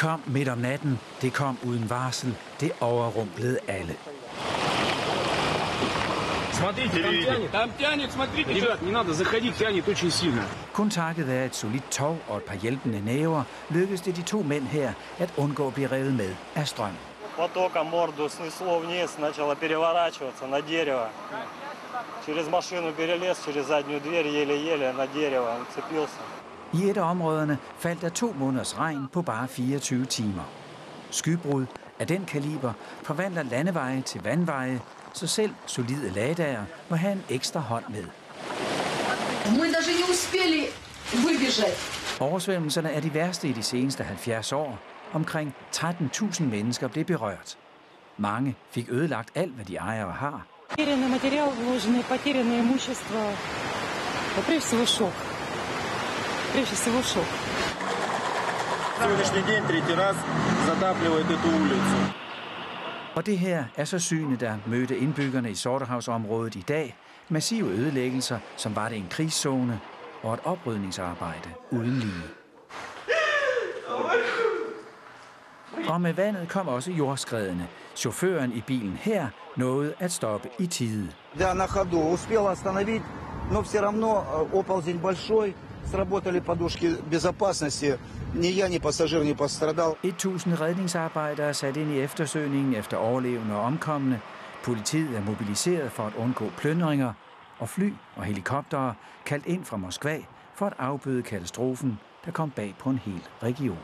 kom midt om natten, det kom uden varsel, det overrumplede alle. Там тянет, смотрите. Ребят, не надо заходить, тянет очень сильно. Kun takket være et solidt tov og et par hjælpende næver, lykkedes det de to mænd her at undgå at blive revet med af strøm. Потоком морду снесло вниз, начало переворачиваться на дерево. Через машину перелез, через заднюю дверь, еле-еле на дерево он цепился. I et af områderne faldt der 2 måneders regn på bare 24 timer. Skybrud af den kaliber forvandler landeveje til vandveje, så selv solide ladager må have en ekstra hånd med. Oversvømmelserne er de værste i de seneste 70 år. Omkring 13.000 mennesker blev berørt. Mange fik ødelagt alt, hvad de ejer og har. Og det her er så synet, der mødte indbyggerne i Sortehavsområdet i dag. Massive ødelæggelser, som var det en krigszone, og et oprydningsarbejde uden lige. Og med vandet kom også jordskredene. Chaufføren i bilen her nåede at stoppe i tide. Да, на ходу успел остановить, но все равно оползень большой. Сработали подушки безопасности. Ни я, ни пассажир не пострадал. 1000 redningsarbejdere er sat ind i eftersøgningen efter overlevende og omkomne. Politiet er mobiliseret for at undgå plyndringer, og fly og helikoptere kaldt ind fra Moskva for at afbøde katastrofen, der kom bag på en hel region.